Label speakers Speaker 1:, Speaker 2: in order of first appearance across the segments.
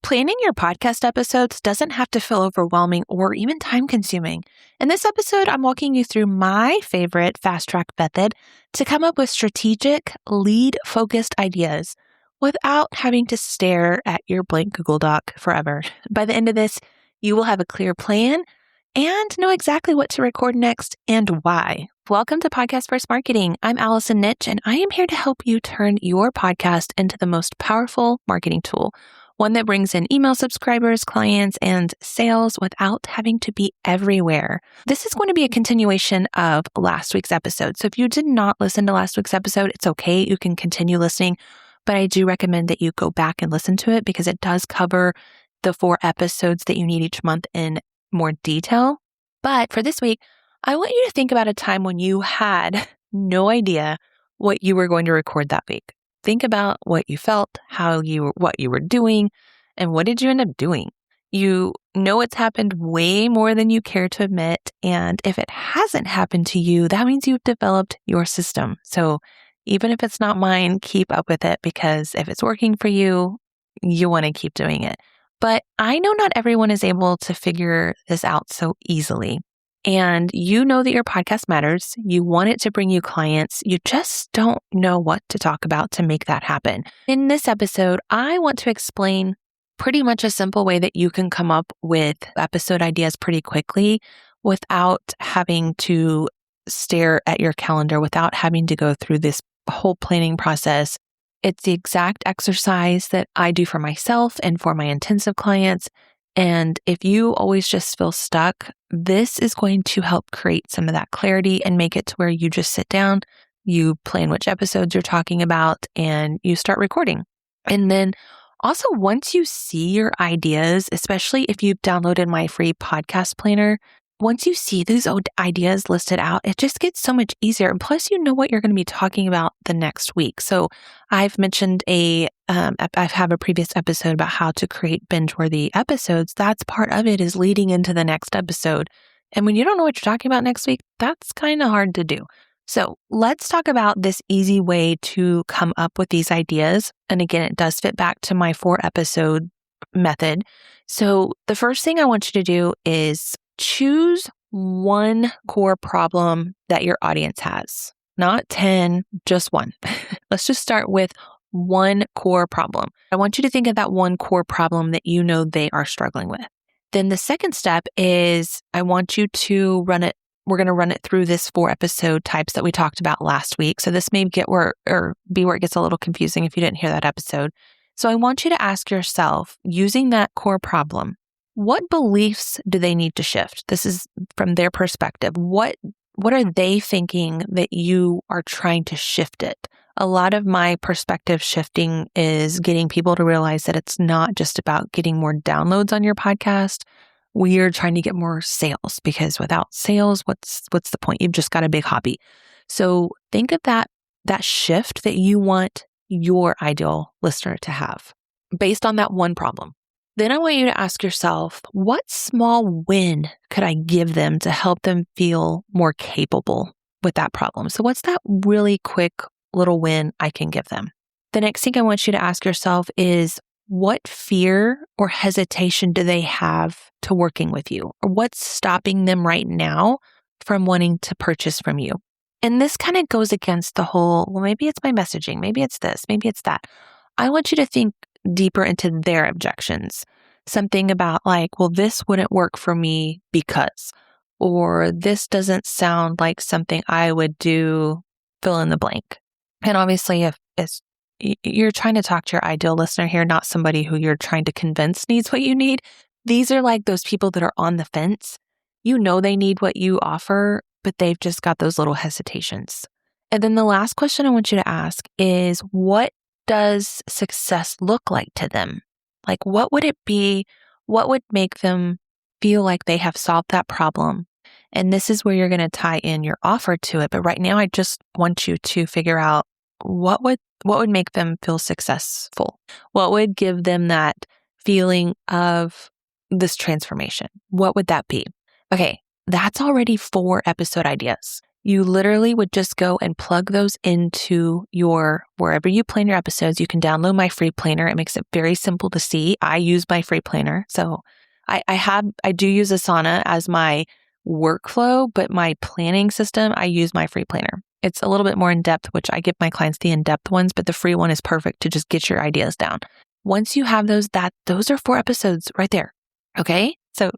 Speaker 1: Planning your podcast episodes doesn't have to feel overwhelming or even time-consuming. In this episode, I'm walking you through my favorite fast-track method to come up with strategic, lead-focused ideas without having to stare at your blank Google Doc forever. By the end of this, you will have a clear plan and know exactly what to record next and why. Welcome to Podcast First Marketing. I'm Allison, and I am here to help you turn your podcast into the most powerful marketing tool. One that brings in email subscribers, clients, and sales without having to be everywhere. This is going to be a continuation of last week's episode. So if you did not listen to last week's episode, it's okay. You can continue listening, but I do recommend that you go back and listen to it because it does cover the 4 episodes that you need each month in more detail. But for this week, I want you to think about a time when you had no idea what you were going to record that week. Think about what you felt, what you were doing, and what did you end up doing? You know it's happened way more than you care to admit, and if it hasn't happened to you, that means you've developed your system. So even if it's not mine, keep up with it because if it's working for you, you want to keep doing it. But I know not everyone is able to figure this out so easily. And you know that your podcast matters. You want it to bring you clients. You just don't know what to talk about to make that happen. In this episode, I want to explain pretty much a simple way that you can come up with episode ideas pretty quickly without having to stare at your calendar, without having to go through this whole planning process. It's the exact exercise that I do for myself and for my intensive clients. And if you always just feel stuck, this is going to help create some of that clarity and make it to where you just sit down, you plan which episodes you're talking about, and you start recording. And then also, once you see your ideas, especially if you've downloaded my free podcast planner, once you see these ideas listed out, it just gets so much easier. And plus, you know what you're going to be talking about the next week. So I've mentioned I have a previous episode about how to create binge-worthy episodes. That's part of it, is leading into the next episode. And when you don't know what you're talking about next week, that's kind of hard to do. So let's talk about this easy way to come up with these ideas. And again, it does fit back to my 4-episode method. So the first thing I want you to do is choose one core problem that your audience has. Not 10, just one. Let's just start with one core problem. I want you to think of that one core problem that you know they are struggling with. Then the second step is I want you to run it. We're going to run it through this 4-episode types that we talked about last week. So this may be where it gets a little confusing if you didn't hear that episode. So I want you to ask yourself, using that core problem, what beliefs do they need to shift? This is from their perspective. What are they thinking that you are trying to shift it? A lot of my perspective shifting is getting people to realize that it's not just about getting more downloads on your podcast. We're trying to get more sales, because without sales, what's the point? You've just got a big hobby. So think of that shift that you want your ideal listener to have based on that one problem. Then I want you to ask yourself, what small win could I give them to help them feel more capable with that problem? So what's that really quick little win I can give them? The next thing I want you to ask yourself is, what fear or hesitation do they have to working with you? Or what's stopping them right now from wanting to purchase from you? And this kind of goes against the whole, well, maybe it's my messaging, maybe it's this, maybe it's that. I want you to think deeper into their objections. Something about like, well, this wouldn't work for me because, or this doesn't sound like something I would do, fill in the blank. And obviously, if you're trying to talk to your ideal listener here, not somebody who you're trying to convince needs what you need. These are like those people that are on the fence. You know they need what you offer, but they've just got those little hesitations. And then the last question I want you to ask is, what does success look like to them? Like, what would it be? What would make them feel like they have solved that problem? And this is where you're going to tie in your offer to it. But right now, I just want you to figure out what would make them feel successful? What would give them that feeling of this transformation? What would that be? Okay, that's already 4 episode ideas. You literally would just go and plug those into your, wherever you plan your episodes. You can download my free planner. It makes it very simple to see. I use my free planner. So I do use Asana as my workflow, but my planning system, I use my free planner. It's a little bit more in depth, which I give my clients the in-depth ones, but the free one is perfect to just get your ideas down. Once you have those are 4 episodes right there. Okay. So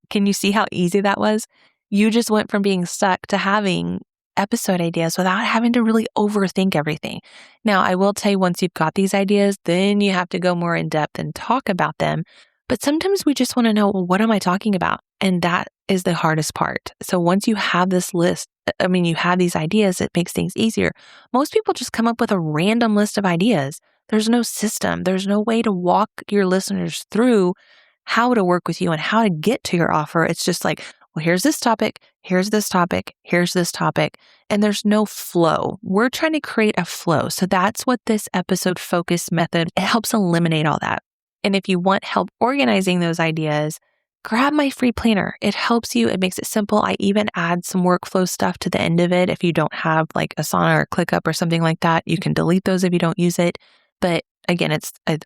Speaker 1: can you see how easy that was? You just went from being stuck to having episode ideas without having to really overthink everything. Now, I will tell you, once you've got these ideas, then you have to go more in depth and talk about them. But sometimes we just want to know, well, what am I talking about? And that is the hardest part. So once you have this list, you have these ideas, it makes things easier. Most people just come up with a random list of ideas. There's no system. There's no way to walk your listeners through how to work with you and how to get to your offer. It's just like, well, here's this topic, here's this topic, here's this topic, and there's no flow. We're trying to create a flow. So that's what this episode focus method, it helps eliminate all that. And if you want help organizing those ideas, grab my free planner. It helps you. It makes it simple. I even add some workflow stuff to the end of it. If you don't have like Asana or ClickUp or something like that, you can delete those if you don't use it. But again,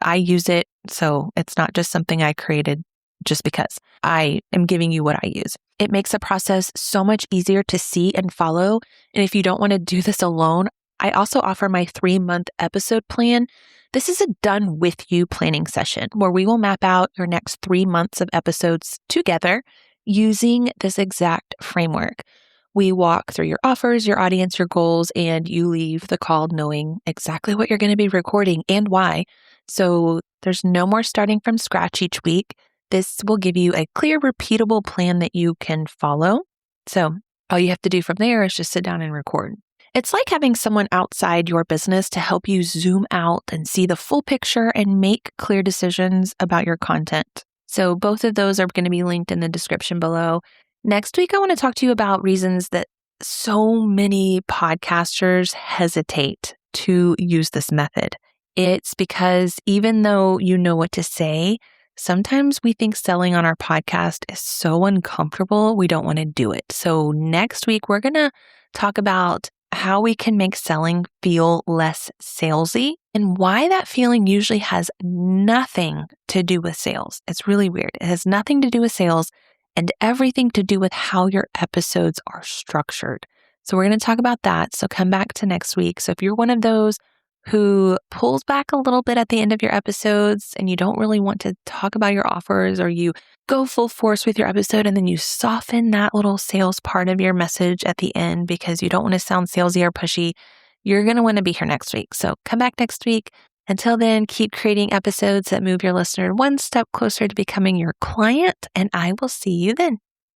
Speaker 1: I use it. So it's not just something I created just because. I am giving you what I use. It makes the process so much easier to see and follow. And if you don't want to do this alone, I also offer my 3-month episode plan. This is a done with you planning session where we will map out your next 3 months of episodes together using this exact framework. We walk through your offers, your audience, your goals, and you leave the call knowing exactly what you're going to be recording and why. So there's no more starting from scratch each week. This will give you a clear, repeatable plan that you can follow. So all you have to do from there is just sit down and record. It's like having someone outside your business to help you zoom out and see the full picture and make clear decisions about your content. So both of those are going to be linked in the description below. Next week, I want to talk to you about reasons that so many podcasters hesitate to use this method. It's because even though you know what to say, sometimes we think selling on our podcast is so uncomfortable, we don't want to do it. So next week, we're going to talk about how we can make selling feel less salesy and why that feeling usually has nothing to do with sales. It's really weird. It has nothing to do with sales and everything to do with how your episodes are structured. So we're going to talk about that. So come back to next week. So if you're one of those who pulls back a little bit at the end of your episodes and you don't really want to talk about your offers, or you go full force with your episode and then you soften that little sales part of your message at the end because you don't want to sound salesy or pushy, you're going to want to be here next week. So come back next week. Until then, keep creating episodes that move your listener one step closer to becoming your client, and I will see you then.